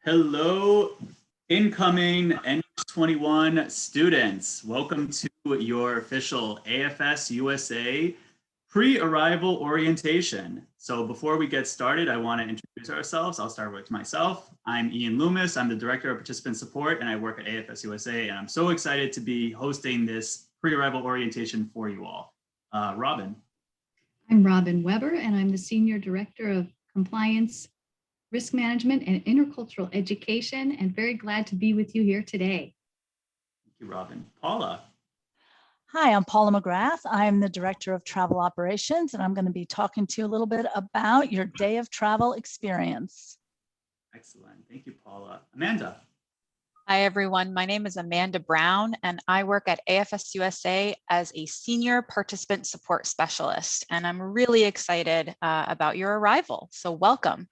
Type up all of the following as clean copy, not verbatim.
Hello, incoming NH21 students. Welcome to your official AFS-USA pre-arrival orientation. So before we get started, I want to introduce ourselves. I'll start with myself. I'm Ian Loomis. I'm the Director of Participant Support, and I work at AFS-USA, and I'm so excited to be hosting this pre-arrival orientation for you all. Robin. I'm Robin Weber, and I'm the Senior Director of Compliance, Risk Management, and Intercultural Education, and very glad to be with you here today. Thank you, Robin. Paula. Hi, I'm Paula McGrath. I'm the Director of Travel Operations, and I'm going to be talking to you a little bit about your day of travel experience. Excellent. Thank you, Paula. Amanda. Hi, everyone. My name is Amanda Brown, and I work at AFS-USA as a Senior Participant Support Specialist. And I'm really excited about your arrival. So welcome.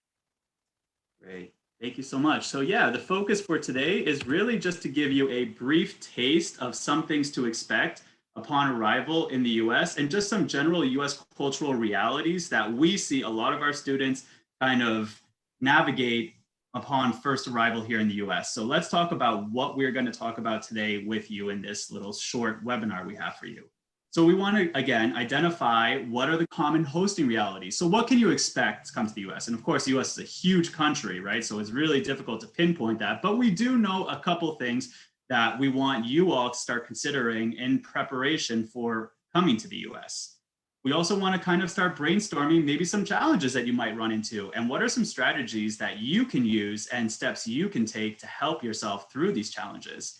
Great. Thank you so much. So yeah, the focus for today is really just to give you a brief taste of some things to expect upon arrival in the US and just some general US cultural realities that we see a lot of our students kind of navigate upon first arrival here in the US. So let's talk about what we're going to talk about today with you in this little short webinar we have for you. So we want to, again, identify what are the common hosting realities. So what can you expect to come to the US? And of course, the US is a huge country, right? So it's really difficult to pinpoint that, but we do know a couple things that we want you all to start considering in preparation for coming to the US. We also want to kind of start brainstorming maybe some challenges that you might run into, and what are some strategies that you can use and steps you can take to help yourself through these challenges.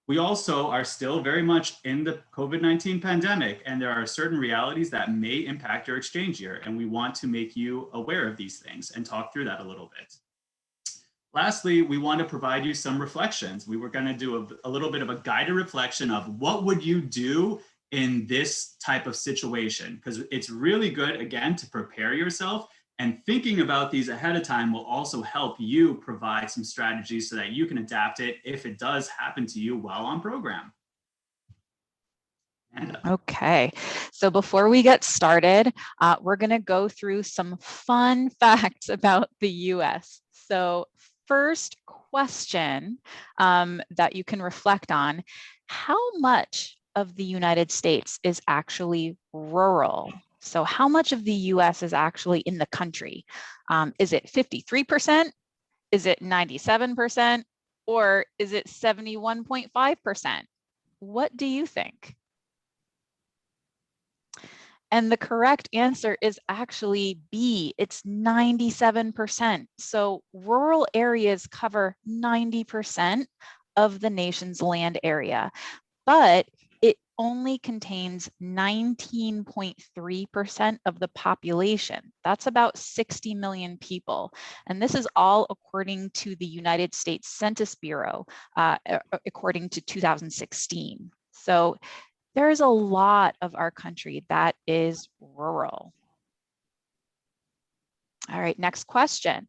We also are still very much in the COVID-19 pandemic, and there are certain realities that may impact your exchange year, and we want to make you aware of these things and talk through that a little bit. Lastly, we want to provide you some reflections. We were going to do a little bit of a guided reflection of what would you do in this type of situation, because it's really good, again, to prepare yourself, and thinking about these ahead of time will also help you provide some strategies so that you can adapt it if it does happen to you while on program. Okay, so before we get started, we're going to go through some fun facts about the US. So first question that you can reflect on: how much of the United States is actually rural? So how much of the US is actually in the country? Is it 53%? Is it 97%? Or is it 71.5%? What do you think? And the correct answer is actually B. It's 97%. So rural areas cover 90% of the nation's land area, but it only contains 19.3% of the population. That's about 60 million people. And this is all according to the United States Census Bureau, according to 2016. So there's a lot of our country that is rural. All right, next question.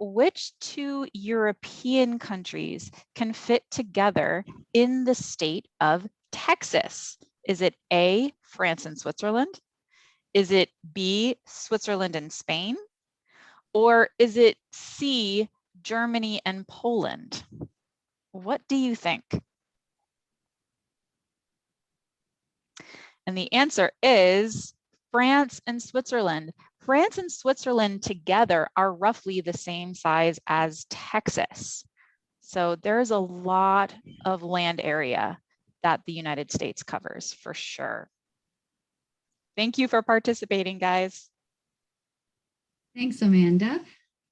Which two European countries can fit together in the state of Texas? Is it A, France and Switzerland? Is it B, Switzerland and Spain? Or is it C, Germany and Poland? What do you think? And the answer is France and Switzerland. France and Switzerland together are roughly the same size as Texas. So there's a lot of land area that the United States covers for sure. Thank you for participating, guys. Thanks, Amanda.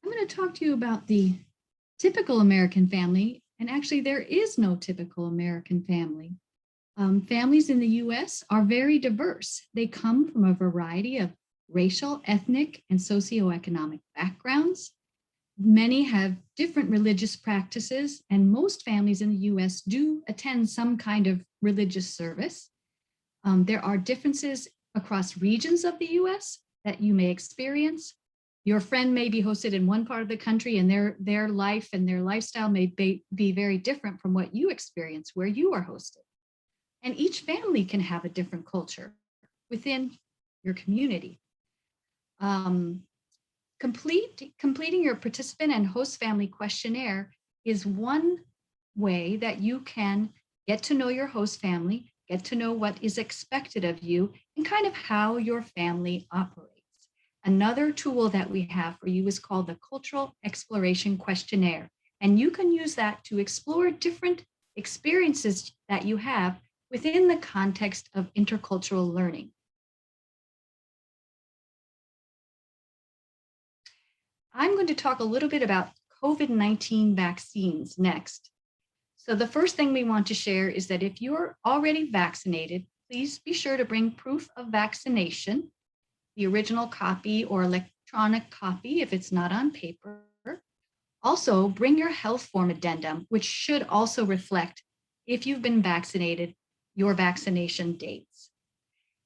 I'm going to talk to you about the typical American family, and actually there is no typical American family. Families in the US are very diverse. They come from a variety of racial, ethnic, and socioeconomic backgrounds. Many have different religious practices, and most families in the US do attend some kind of religious service. There are differences across regions of the US that you may experience. Your friend may be hosted in one part of the country, and their life and their lifestyle may be very different from what you experience where you are hosted. And each family can have a different culture within your community. Completing your participant and host family questionnaire is one way that you can get to know your host family, get to know what is expected of you, and kind of how your family operates. Another tool that we have for you is called the Cultural Exploration Questionnaire, and you can use that to explore different experiences that you have within the context of intercultural learning. I'm going to talk a little bit about COVID-19 vaccines next. So the first thing we want to share is that if you're already vaccinated, please be sure to bring proof of vaccination, the original copy or electronic copy if it's not on paper. Also, bring your health form addendum, which should also reflect, if you've been vaccinated, your vaccination dates.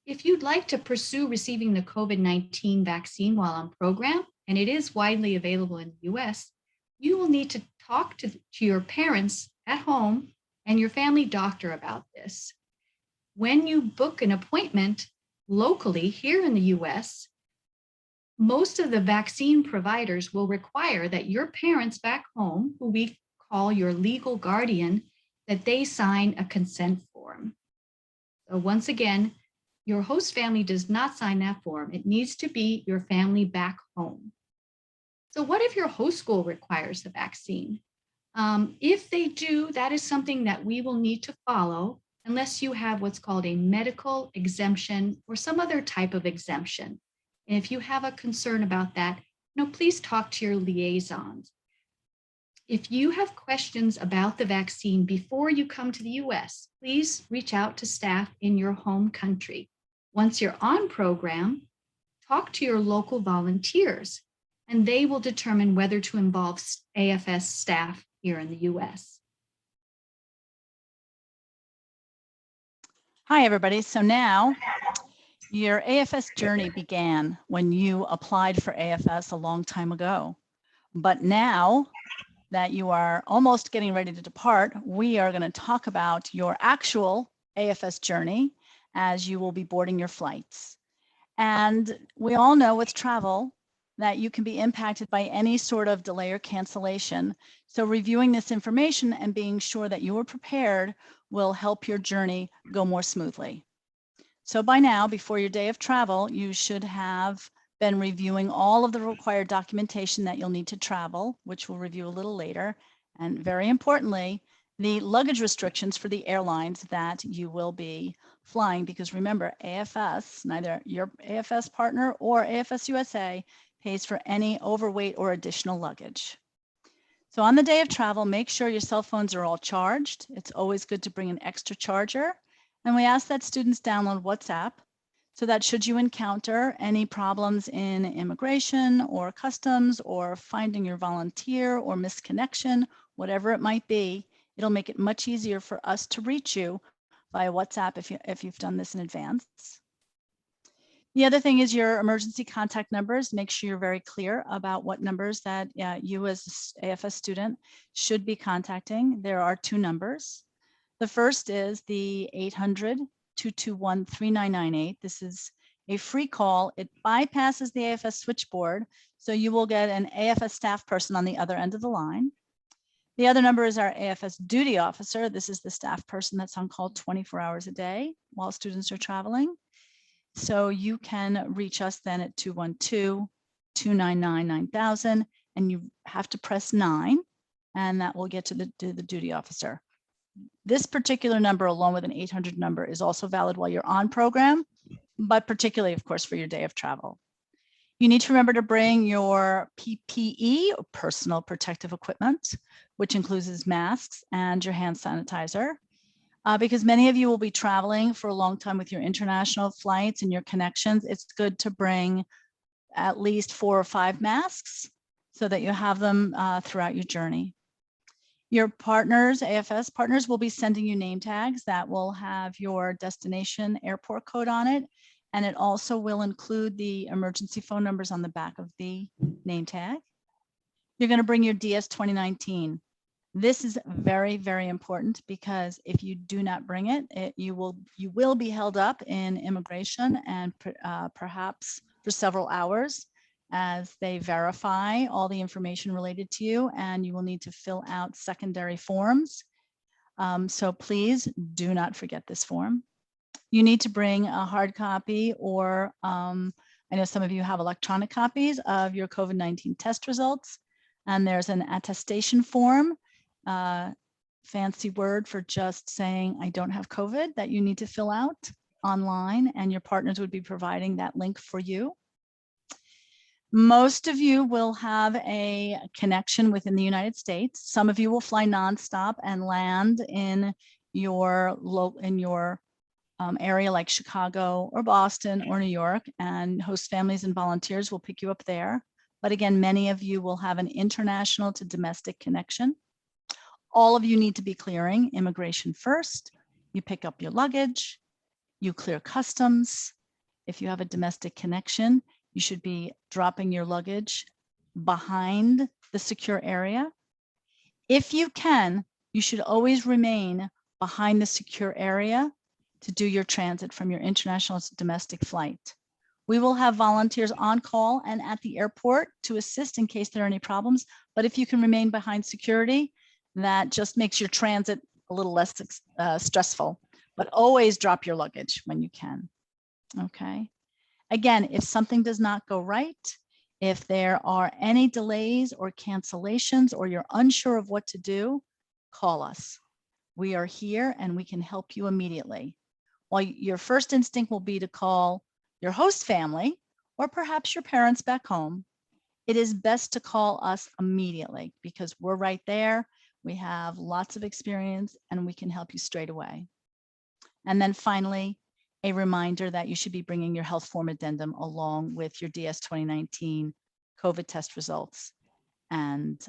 If you'd like to pursue receiving the COVID-19 vaccine while on program, and it is widely available in the US, you will need to talk to your parents at home and your family doctor about this. When you book an appointment locally here in the US, most of the vaccine providers will require that your parents back home, who we call your legal guardian, that they sign a consent form. So once again, your host family does not sign that form. It needs to be your family back home. So what if your host school requires the vaccine? If they do, that is something that we will need to follow unless you have what's called a medical exemption or some other type of exemption. And if you have a concern about that, please talk to your liaisons. If you have questions about the vaccine before you come to the US, please reach out to staff in your home country. Once you're on program, talk to your local volunteers, and they will determine whether to involve AFS staff here in the US. Hi, everybody. So now your AFS journey began when you applied for AFS a long time ago. But now that you are almost getting ready to depart, we are going to talk about your actual AFS journey as you will be boarding your flights. And we all know with travel that you can be impacted by any sort of delay or cancellation. So reviewing this information and being sure that you are prepared will help your journey go more smoothly. So by now, before your day of travel, you should have been reviewing all of the required documentation that you'll need to travel, which we'll review a little later. And very importantly, the luggage restrictions for the airlines that you will be flying, because remember, AFS, neither your AFS partner or AFS-USA pays for any overweight or additional luggage. So on the day of travel, make sure your cell phones are all charged. It's always good to bring an extra charger. And we ask that students download WhatsApp so that should you encounter any problems in immigration or customs or finding your volunteer or misconnection, whatever it might be, it'll make it much easier for us to reach you via WhatsApp if you've done this in advance. The other thing is your emergency contact numbers. Make sure you're very clear about what numbers that you as an AFS student should be contacting. There are two numbers. The first is the 800-221-3998. This is a free call. It bypasses the AFS switchboard, so you will get an AFS staff person on the other end of the line. The other number is our AFS duty officer. This is the staff person that's on call 24 hours a day while students are traveling. So you can reach us then at 212-299-9000, and you have to press 9, and that will get to the duty officer. This particular number, along with an 800 number, is also valid while you're on program, but particularly, of course, for your day of travel. You need to remember to bring your PPE, or personal protective equipment, which includes masks and your hand sanitizer. Because many of you will be traveling for a long time with your international flights and your connections, it's good to bring at least 4 or 5 masks so that you have them throughout your journey. Your partners, AFS partners, will be sending you name tags that will have your destination airport code on it. And it also will include the emergency phone numbers on the back of the name tag. You're going to bring your DS 2019. This is very, very important because if you do not bring it, you will be held up in immigration and perhaps for several hours. as they verify all the information related to you, and you will need to fill out secondary forms. So please do not forget this form. You need to bring a hard copy, or I know some of you have electronic copies of your COVID-19 test results, and there's an attestation form, fancy word for just saying I don't have COVID, that you need to fill out online, and your partners would be providing that link for you. Most of you will have a connection within the United States. Some of you will fly nonstop and land in your area like Chicago or Boston or New York, and host families and volunteers will pick you up there. But again, many of you will have an international to domestic connection. All of you need to be clearing immigration first. You pick up your luggage, you clear customs. If you have a domestic connection, you should be dropping your luggage behind the secure area. If you can, you should always remain behind the secure area to do your transit from your international to domestic flight. We will have volunteers on call and at the airport to assist in case there are any problems. But if you can remain behind security, that just makes your transit a little less stressful. But always drop your luggage when you can. Okay. Again, if something does not go right, if there are any delays or cancellations, or you're unsure of what to do, call us. We are here and we can help you immediately. While your first instinct will be to call your host family or perhaps your parents back home, it is best to call us immediately because we're right there. We have lots of experience and we can help you straight away. And then finally, a reminder that you should be bringing your health form addendum along with your DS 2019 COVID test results and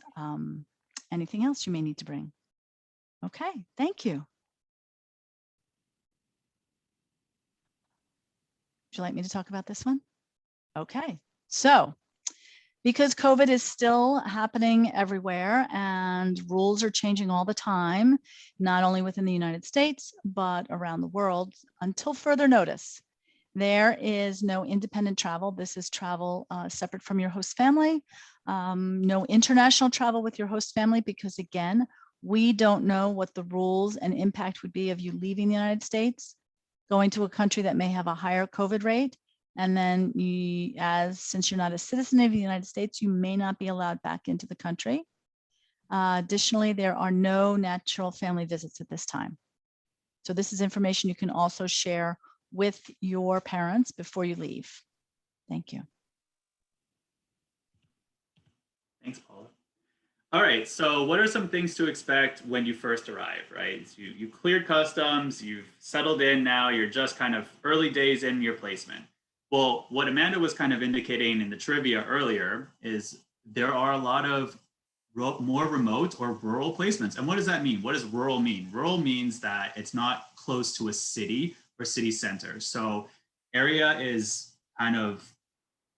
anything else you may need to bring. Okay, thank you. Would you like me to talk about this one? Okay, so because COVID is still happening everywhere and rules are changing all the time, not only within the United States, but around the world until further notice. There is no independent travel. This is travel separate from your host family. No international travel with your host family because again, we don't know what the rules and impact would be of you leaving the United States, going to a country that may have a higher COVID rate. And then since you're not a citizen of the United States, you may not be allowed back into the country. Additionally, there are no natural family visits at this time. So this is information you can also share with your parents before you leave. Thank you. Thanks, Paula. All right, so what are some things to expect when you first arrive, right? So you cleared customs, you've settled in now, you're just kind of early days in your placement. Well, what Amanda was kind of indicating in the trivia earlier is there are a lot of more remote or rural placements. And what does that mean? What does rural mean? Rural means that it's not close to a city or city center. So area is kind of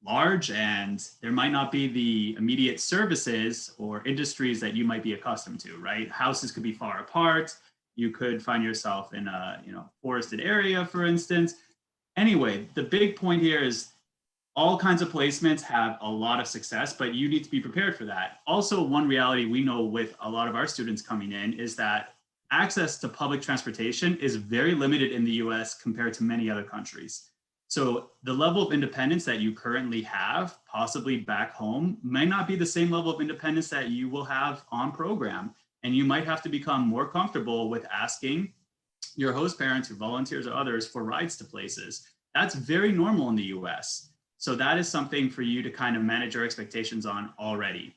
large and there might not be the immediate services or industries that you might be accustomed to, right? Houses could be far apart. You could find yourself in a forested area, for instance. Anyway, the big point here is all kinds of placements have a lot of success, but you need to be prepared for that. Also, one reality we know with a lot of our students coming in is that access to public transportation is very limited in the US compared to many other countries. So the level of independence that you currently have, possibly back home, may not be the same level of independence that you will have on program. And you might have to become more comfortable with asking your host parents, your volunteers, or others for rides to places. That's very normal in the US. So that is something for you to kind of manage your expectations on already.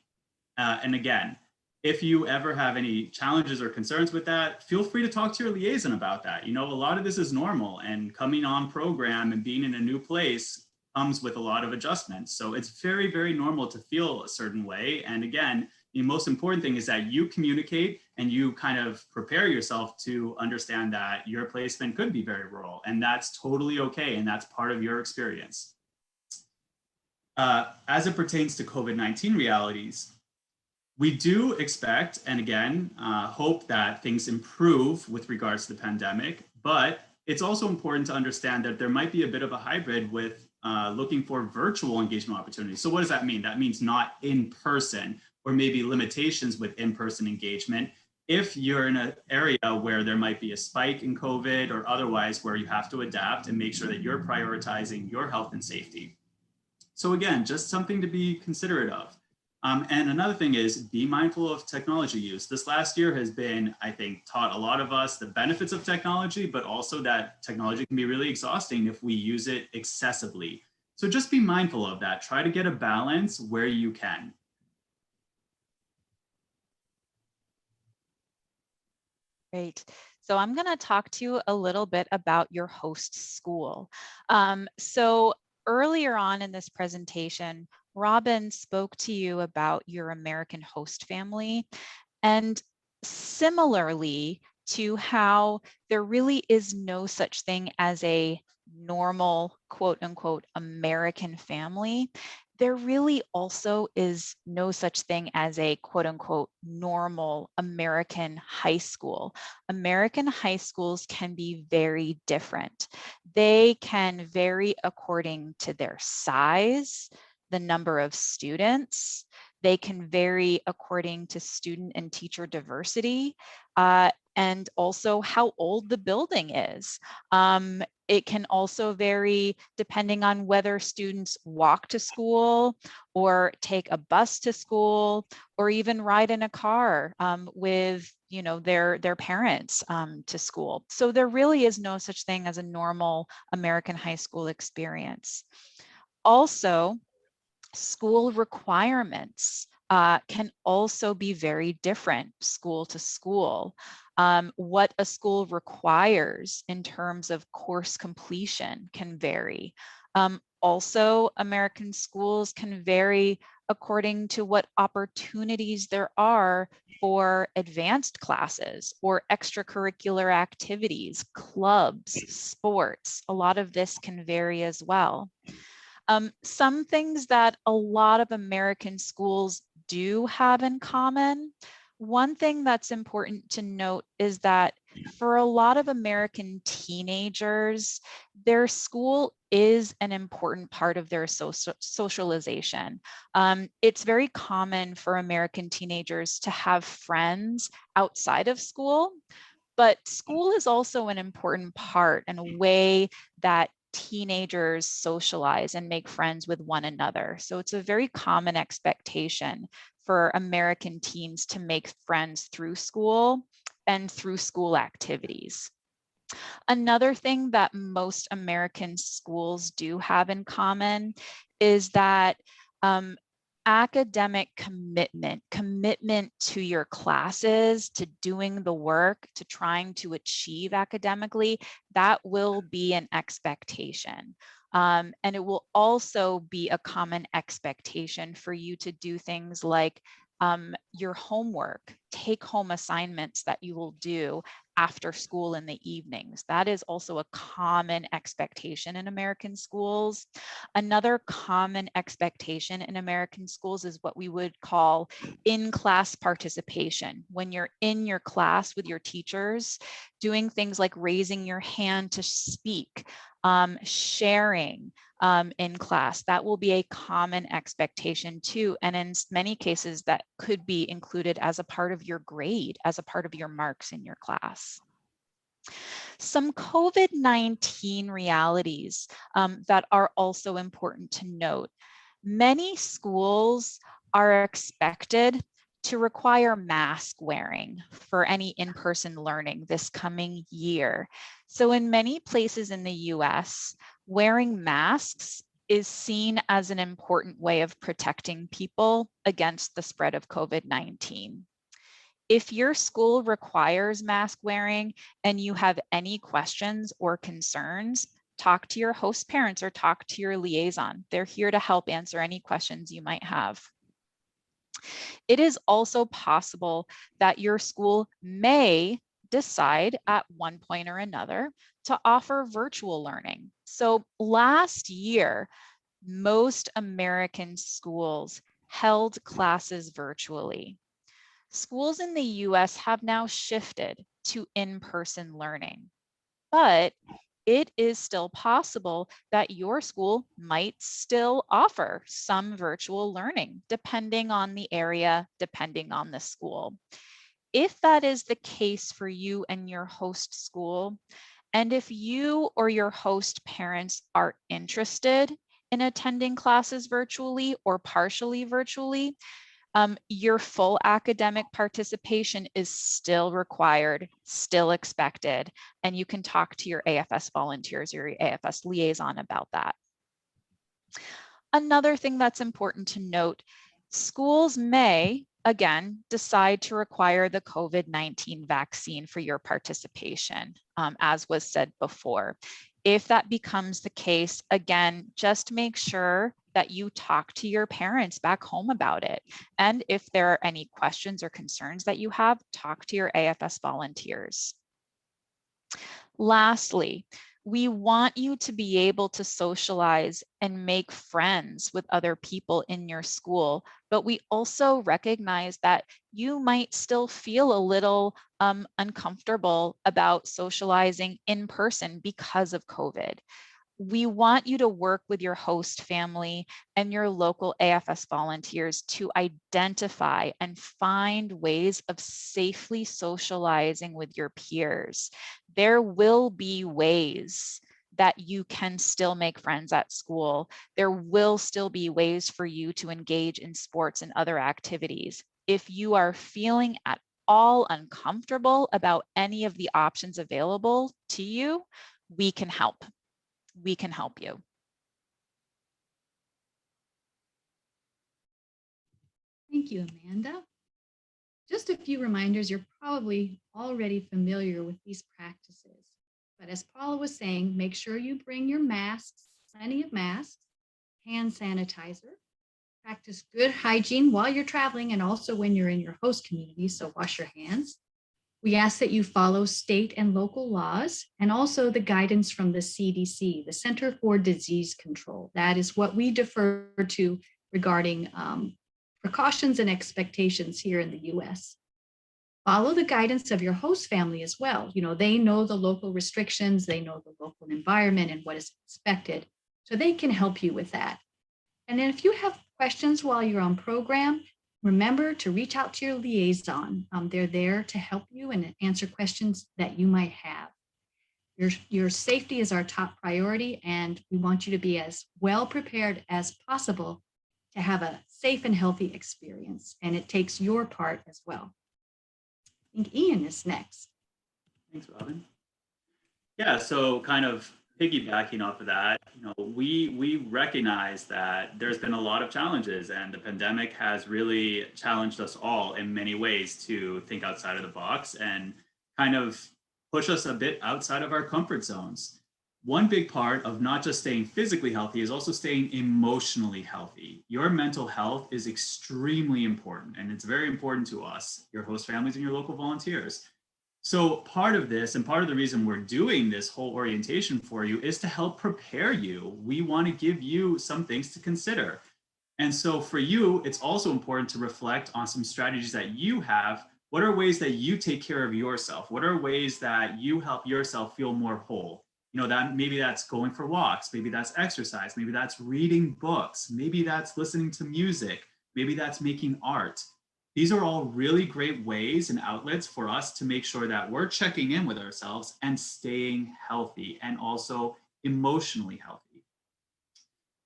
And again, if you ever have any challenges or concerns with that, feel free to talk to your liaison about that. A lot of this is normal, and coming on program and being in a new place comes with a lot of adjustments. So it's very, very normal to feel a certain way. And again, the most important thing is that you communicate and you kind of prepare yourself to understand that your placement could be very rural, and that's totally okay. And that's part of your experience. As it pertains to COVID-19 realities, we do expect, and again, hope that things improve with regards to the pandemic, but it's also important to understand that there might be a bit of a hybrid with looking for virtual engagement opportunities. So what does that mean? That means not in person, or maybe limitations with in-person engagement. If you're in an area where there might be a spike in COVID or otherwise where you have to adapt and make sure that you're prioritizing your health and safety. So again, just something to be considerate of. And another thing is be mindful of technology use. This last year has been, I think, taught a lot of us the benefits of technology, but also that technology can be really exhausting if we use it excessively. So just be mindful of that. Try to get a balance where you can. Great. So I'm going to talk to you a little bit about your host school. So earlier on in this presentation, Robin spoke to you about your American host family, and similarly to how there really is no such thing as a normal, quote unquote, American family, there really also is no such thing as a quote unquote normal American high school. American high schools can be very different. They can vary according to their size, the number of students. They can vary according to student and teacher diversity, and also how old the building is. It can also vary depending on whether students walk to school or take a bus to school or even ride in a car with their parents to school. So there really is no such thing as a normal American high school experience. Also, school requirements can also be very different school to school. What a school requires in terms of course completion can vary. Also, American schools can vary according to what opportunities there are for advanced classes or extracurricular activities, clubs, sports. A lot of this can vary as well. Some things that a lot of American schools do have in common. One thing that's important to note is that for a lot of American teenagers, their school is an important part of their socialization. It's very common for American teenagers to have friends outside of school, but school is also an important part and a way that teenagers socialize and make friends with one another. So it's a very common expectation for American teens to make friends through school and through school activities. Another thing that most American schools do have in common is that academic commitment to your classes, to doing the work, to trying to achieve academically, that will be an expectation. And it will also be a common expectation for you to do things like your homework, take home assignments that you will do after school in the evenings. That is also a common expectation in American schools. Another common expectation in American schools is what we would call in-class participation. When you're in your class with your teachers, doing things like raising your hand to speak, sharing in class, that will be a common expectation too. And in many cases, that could be included as a part of your grade, as a part of your marks in your class. Some COVID-19 realities that are also important to note. Many schools are expected to require mask wearing for any in-person learning this coming year. So in many places in the US, wearing masks is seen as an important way of protecting people against the spread of COVID-19. If your school requires mask wearing and you have any questions or concerns, talk to your host parents or talk to your liaison. They're here to help answer any questions you might have. It is also possible that your school may decide at one point or another to offer virtual learning. So last year, most American schools held classes virtually. Schools in the US have now shifted to in-person learning, but it is still possible that your school might still offer some virtual learning, depending on the area, depending on the school. If that is the case for you and your host school, and if you or your host parents are interested in attending classes virtually or partially virtually, your full academic participation is still required, still expected, and you can talk to your AFS volunteers or your AFS liaison about that. Another thing that's important to note, schools may, again, decide to require the COVID-19 vaccine for your participation, as was said before. If that becomes the case, again, just make sure that you talk to your parents back home about it. And if there are any questions or concerns that you have, talk to your AFS volunteers. Lastly, we want you to be able to socialize and make friends with other people in your school, but we also recognize that you might still feel a little uncomfortable about socializing in person because of COVID. We want you to work with your host family and your local AFS volunteers to identify and find ways of safely socializing with your peers. There will be ways that you can still make friends at school. There will still be ways for you to engage in sports and other activities. If you are feeling at all uncomfortable about any of the options available to you, we can help. We can help you. Thank you, Amanda. Just a few reminders, you're probably already familiar with these practices. But as Paula was saying, make sure you bring your masks, plenty of masks, hand sanitizer, practice good hygiene while you're traveling and also when you're in your host community, so wash your hands. We ask that you follow state and local laws and also the guidance from the CDC, the Center for Disease Control. That is what we defer to regarding precautions and expectations here in the US. Follow the guidance of your host family as well. You know, they know the local restrictions, they know the local environment and what is expected, so they can help you with that. And then if you have questions while you're on program, remember to reach out to your liaison. They're there to help you and answer questions that you might have. Your safety is our top priority, and we want you to be as well prepared as possible to have a safe and healthy experience. And it takes your part as well. I think Ian is next. Thanks, Robin. Yeah, so kind of piggybacking off of that, we recognize that there's been a lot of challenges, and the pandemic has really challenged us all in many ways to think outside of the box and kind of push us a bit outside of our comfort zones. One big part of not just staying physically healthy is also staying emotionally healthy. Your mental health is extremely important, and it's very important to us, your host families and your local volunteers. So part of this, and part of the reason we're doing this whole orientation for you, is to help prepare you. We want to give you some things to consider. And so for you, it's also important to reflect on some strategies that you have. What are ways that you take care of yourself? What are ways that you help yourself feel more whole? That maybe that's going for walks, maybe that's exercise, maybe that's reading books, maybe that's listening to music, maybe that's making art. These are all really great ways and outlets for us to make sure that we're checking in with ourselves and staying healthy and also emotionally healthy.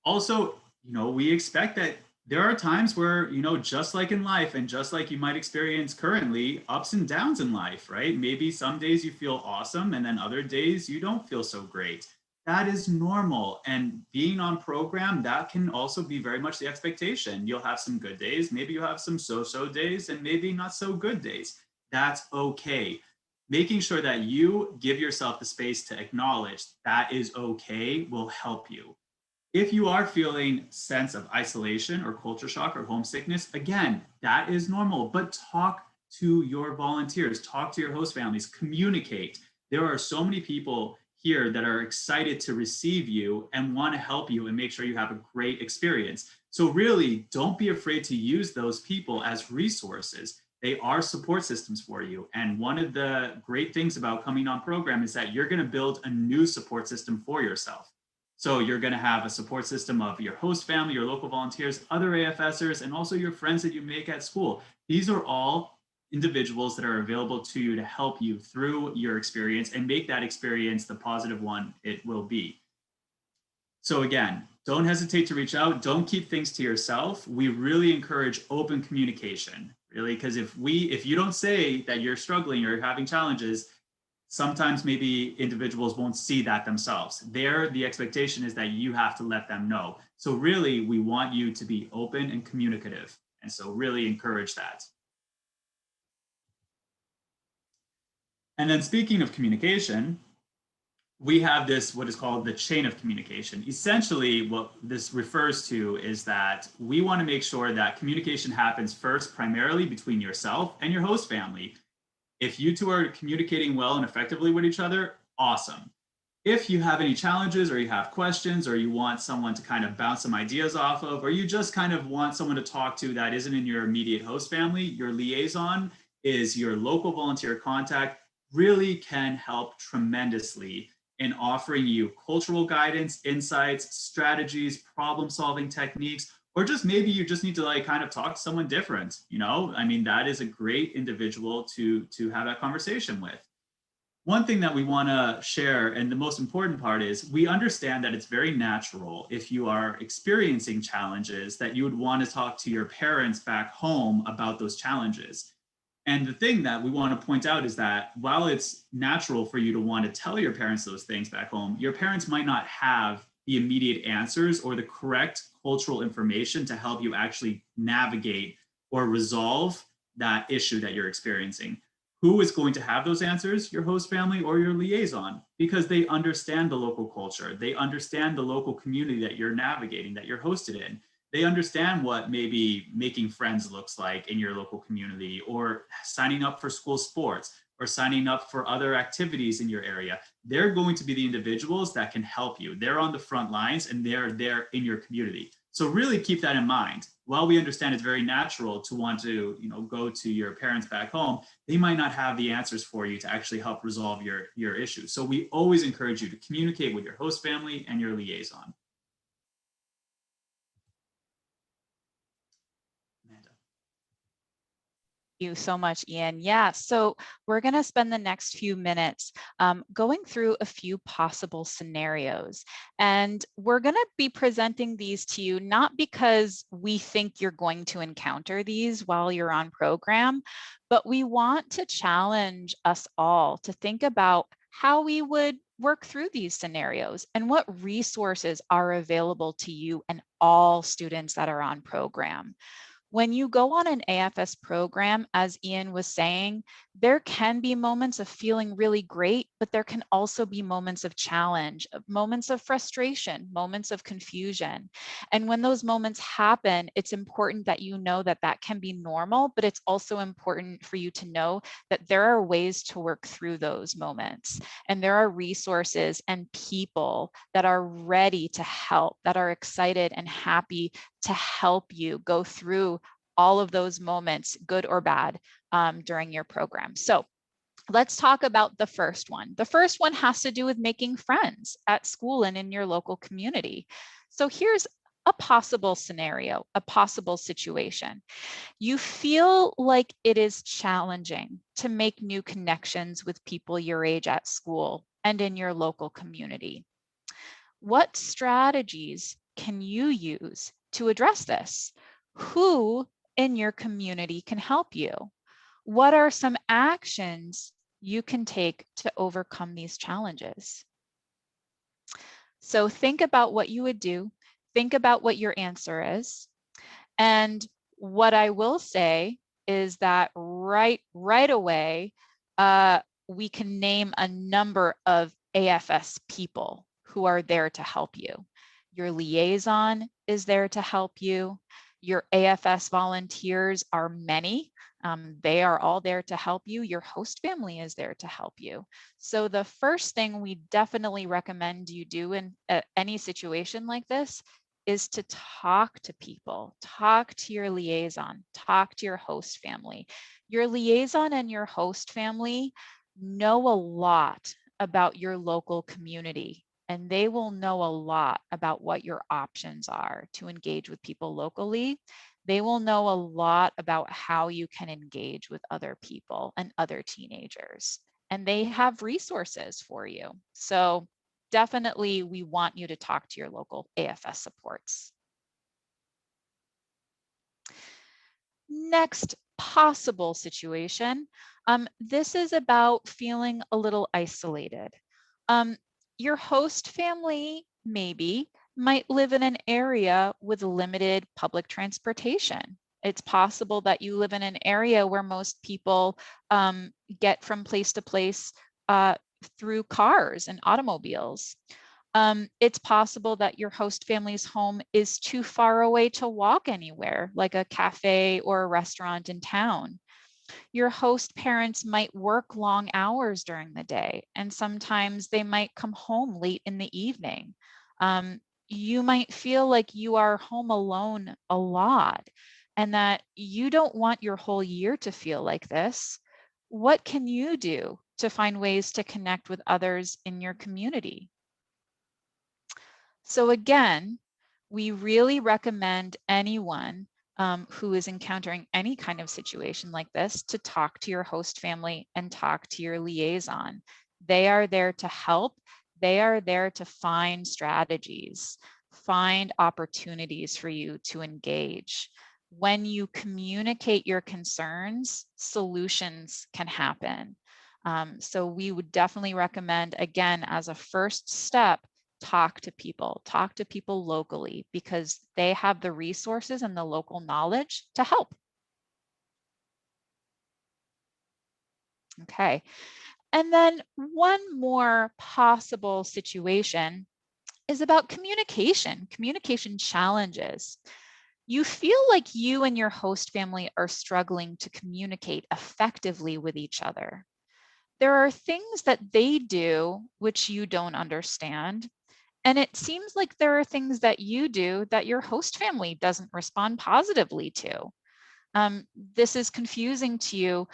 Also, we expect that there are times where, just like in life and just like you might experience currently, ups and downs in life, right? Maybe some days you feel awesome and then other days you don't feel so great. That is normal. And being on program, that can also be very much the expectation. You'll have some good days, maybe you have some so-so days, and maybe not so good days. That's okay. Making sure that you give yourself the space to acknowledge that is okay will help you. If you are feeling sense of isolation or culture shock or homesickness, again, that is normal, but talk to your volunteers, talk to your host families, communicate. There are so many people here that are excited to receive you and want to help you and make sure you have a great experience. So really, don't be afraid to use those people as resources. They are support systems for you. And one of the great things about coming on program is that you're going to build a new support system for yourself. So you're going to have a support system of your host family, your local volunteers, other AFSers, and also your friends that you make at school. These are all individuals that are available to you to help you through your experience and make that experience the positive one it will be. So again, don't hesitate to reach out. Don't keep things to yourself. We really encourage open communication, really, because if you don't say that you're struggling or having challenges, sometimes maybe individuals won't see that themselves. The expectation is that you have to let them know. So really, we want you to be open and communicative. And so really encourage that. And then speaking of communication, we have this, what is called the chain of communication. Essentially, what this refers to is that we want to make sure that communication happens first, primarily between yourself and your host family. If you two are communicating well and effectively with each other, awesome. If you have any challenges or you have questions or you want someone to kind of bounce some ideas off of, or you just kind of want someone to talk to that isn't in your immediate host family, your liaison is your local volunteer contact, really can help tremendously in offering you cultural guidance, insights, strategies, problem-solving techniques, or just maybe you just need to like kind of talk to someone different. I mean, that is a great individual to have that conversation with. One thing that we want to share, and the most important part is we understand that it's very natural if you are experiencing challenges that you would want to talk to your parents back home about those challenges. And the thing that we want to point out is that while it's natural for you to want to tell your parents those things back home, your parents might not have the immediate answers or the correct cultural information to help you actually navigate or resolve that issue that you're experiencing. Who is going to have those answers? Your host family or your liaison, because they understand the local culture. They understand the local community that you're navigating, that you're hosted in. They understand what maybe making friends looks like in your local community, or signing up for school sports, or signing up for other activities in your area. They're going to be the individuals that can help you. They're on the front lines and they're there in your community. So really keep that in mind. While we understand it's very natural to want to, go to your parents back home, they might not have the answers for you to actually help resolve your issues. So we always encourage you to communicate with your host family and your liaison. You so much, Ian. Yeah, so we're going to spend the next few minutes going through a few possible scenarios. And we're going to be presenting these to you, not because we think you're going to encounter these while you're on program, but we want to challenge us all to think about how we would work through these scenarios and what resources are available to you and all students that are on program. When you go on an AFS program, as Ian was saying, there can be moments of feeling really great, but there can also be moments of challenge, moments of frustration, moments of confusion. And when those moments happen, it's important that you know that that can be normal, but it's also important for you to know that there are ways to work through those moments. And there are resources and people that are ready to help, that are excited and happy to help you go through all of those moments, good or bad, during your program. So let's talk about the first one. The first one has to do with making friends at school and in your local community. So here's a possible scenario, a possible situation. You feel like it is challenging to make new connections with people your age at school and in your local community. What strategies can you use to address this? Who in your community can help you? What are some actions you can take to overcome these challenges? So think about what you would do. Think about what your answer is. And what I will say is that right away, we can name a number of AFS people who are there to help you. Your liaison is there to help you. Your AFS volunteers are many. They are all there to help you. Your host family is there to help you. So the first thing we definitely recommend you do in any situation like this is to talk to people, talk to your liaison, talk to your host family. Your liaison and your host family know a lot about your local community, and they will know a lot about what your options are to engage with people locally. They will know a lot about how you can engage with other people and other teenagers, and they have resources for you. So definitely we want you to talk to your local AFS supports. Next possible situation, this is about feeling a little isolated. Your host family maybe might live in an area with limited public transportation. It's possible that you live in an area where most people get from place to place through cars and automobiles. It's possible that your host family's home is too far away to walk anywhere, like a cafe or a restaurant in town. Your host parents might work long hours during the day, and sometimes they might come home late in the evening. You might feel like you are home alone a lot, and that you don't want your whole year to feel like this. What can you do to find ways to connect with others in your community? So again, we really recommend anyone who is encountering any kind of situation like this to talk to your host family and talk to your liaison. They are there to help. They are there to find strategies, find opportunities for you to engage. When you communicate your concerns, solutions can happen. So we would definitely recommend, again, as a first step, talk to people locally, because they have the resources and the local knowledge to help. Okay, and then one more possible situation is about communication challenges. You feel like you and your host family are struggling to communicate effectively with each other. There are things that they do which you don't understand. And it seems like there are things that you do that your host family doesn't respond positively to. This is confusing to you.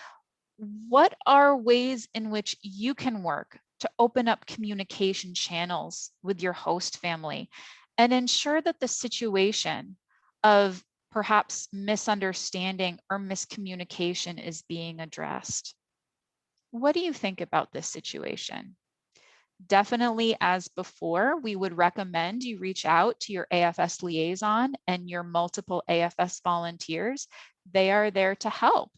What are ways in which you can work to open up communication channels with your host family and ensure that the situation of perhaps misunderstanding or miscommunication is being addressed? What do you think about this situation? Definitely, as before, we would recommend you reach out to your AFS liaison and your multiple AFS volunteers. They are there to help.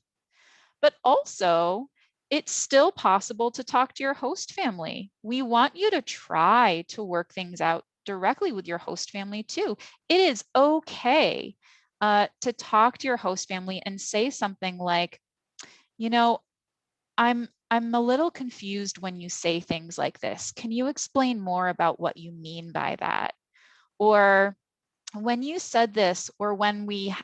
But also, it's still possible to talk to your host family. We want you to try to work things out directly with your host family too. It is okay to talk to your host family and say something like, you know, I'm a little confused when you say things like this. Can you explain more about what you mean by that? Or when you said this, or when we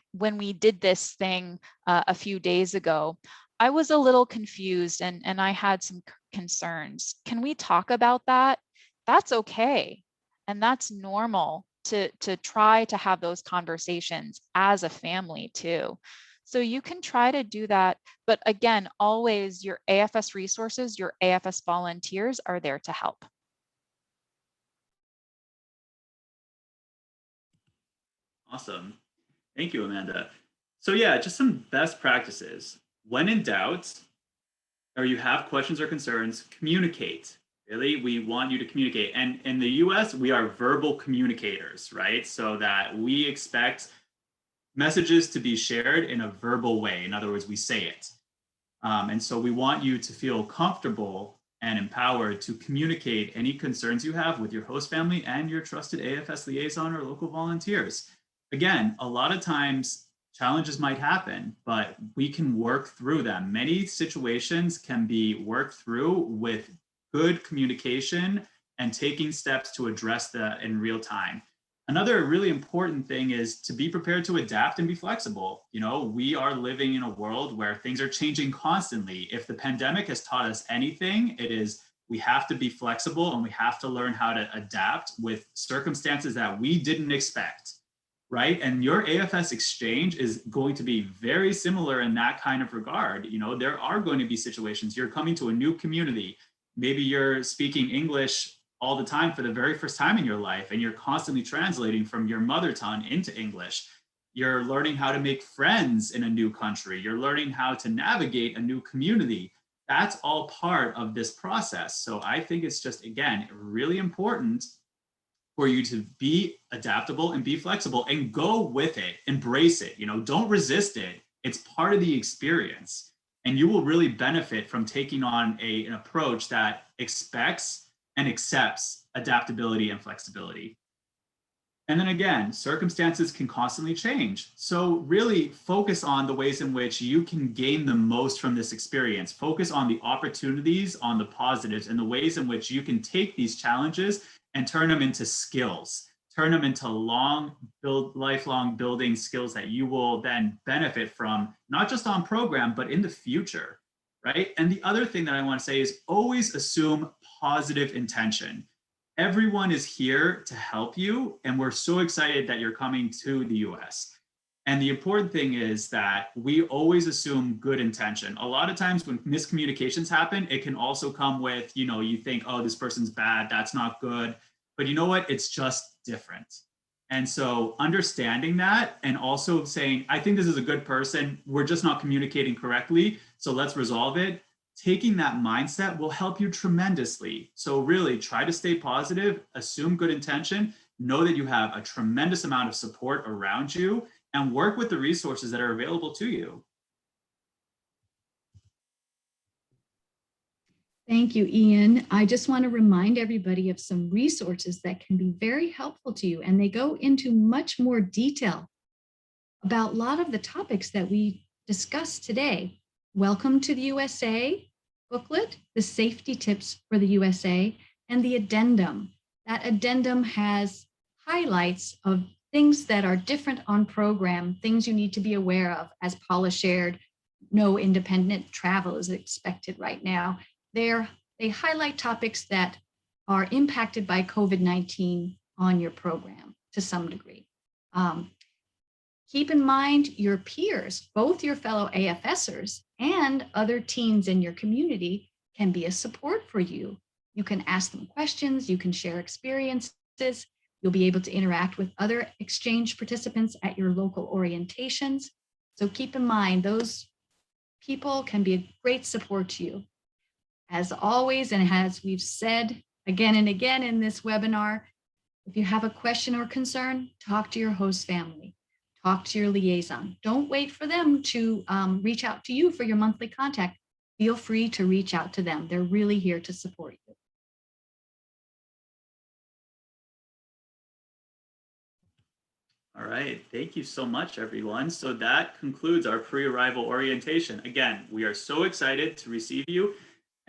did this thing a few days ago, I was a little confused and I had some concerns. Can we talk about that? That's okay. And that's normal to try to have those conversations as a family too. So you can try to do that. But again, always your AFS resources, your AFS volunteers are there to help. Awesome. Thank you, Amanda. So yeah, just some best practices. When in doubt, or you have questions or concerns, communicate. Really, we want you to communicate. And in the US, we are verbal communicators, right? So that we expect messages to be shared in a verbal way. In other words, we say it. And so we want you to feel comfortable and empowered to communicate any concerns you have with your host family and your trusted AFS liaison or local volunteers. Again, a lot of times challenges might happen, but we can work through them. Many situations can be worked through with good communication and taking steps to address that in real time. Another really important thing is to be prepared to adapt and be flexible. You know, we are living in a world where things are changing constantly. If the pandemic has taught us anything, it is we have to be flexible and we have to learn how to adapt with circumstances that we didn't expect. right? And your AFS exchange is going to be very similar in that kind of regard. You know, there are going to be situations you're coming to a new community. Maybe you're speaking English all the time for the very first time in your life, and you're constantly translating from your mother tongue into English. You're learning how to make friends in a new country. You're learning how to navigate a new community. That's all part of this process. So I think it's just, again, really important for you to be adaptable and be flexible and go with it, embrace it, you know, don't resist it. It's part of the experience. And you will really benefit from taking on an approach that expects and accepts adaptability and flexibility. And then again, circumstances can constantly change. So really focus on the ways in which you can gain the most from this experience. Focus on the opportunities, on the positives, and the ways in which you can take these challenges and turn them into skills, turn them into lifelong building skills that you will then benefit from, not just on program, but in the future, right? And the other thing that I want to say is always assume positive intention. Everyone is here to help you, and we're so excited that you're coming to the US. And the important thing is that we always assume good intention. A lot of times when miscommunications happen, it can also come with, you know, you think, oh, this person's bad, that's not good. But you know what? It's just different. And so understanding that and also saying, I think this is a good person, we're just not communicating correctly, so let's resolve it. Taking that mindset will help you tremendously. So really try to stay positive, assume good intention, know that you have a tremendous amount of support around you, and work with the resources that are available to you. Thank you, Ian. I just want to remind everybody of some resources that can be very helpful to you, and they go into much more detail about a lot of the topics that we discussed today. Welcome to the USA booklet, the safety tips for the USA, and the addendum. That addendum has highlights of things that are different on program, things you need to be aware of. As Paula shared, no independent travel is expected right now. They highlight topics that are impacted by COVID-19 on your program to some degree. Keep in mind your peers, both your fellow AFSers and other teens in your community can be a support for you. You can ask them questions, you can share experiences, you'll be able to interact with other exchange participants at your local orientations. So keep in mind, those people can be a great support to you. As always, and as we've said again and again in this webinar, if you have a question or concern, talk to your host family. Talk to your liaison. Don't wait for them to reach out to you for your monthly contact. Feel free to reach out to them. They're really here to support you. All right, thank you so much, everyone. So that concludes our pre-arrival orientation. Again, we are so excited to receive you,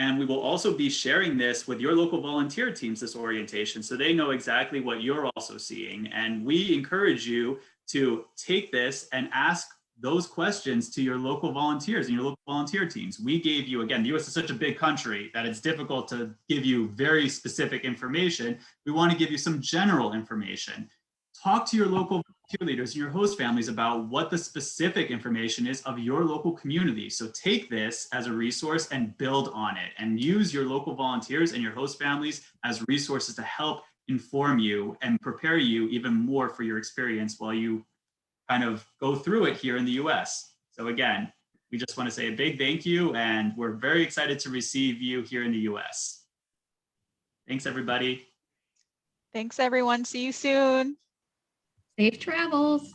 and we will also be sharing this with your local volunteer teams, this orientation, so they know exactly what you're also seeing. And we encourage you to take this and ask those questions to your local volunteers and your local volunteer teams. We gave you, again, the US is such a big country that it's difficult to give you very specific information. We want to give you some general information. Talk to your local volunteer leaders and your host families about what the specific information is of your local community. So take this as a resource and build on it, and use your local volunteers and your host families as resources to help inform you and prepare you even more for your experience while you kind of go through it here in the US. So again, we just want to say a big thank you, and we're very excited to receive you here in the US. Thanks, everybody. Thanks, everyone. See you soon. Safe travels.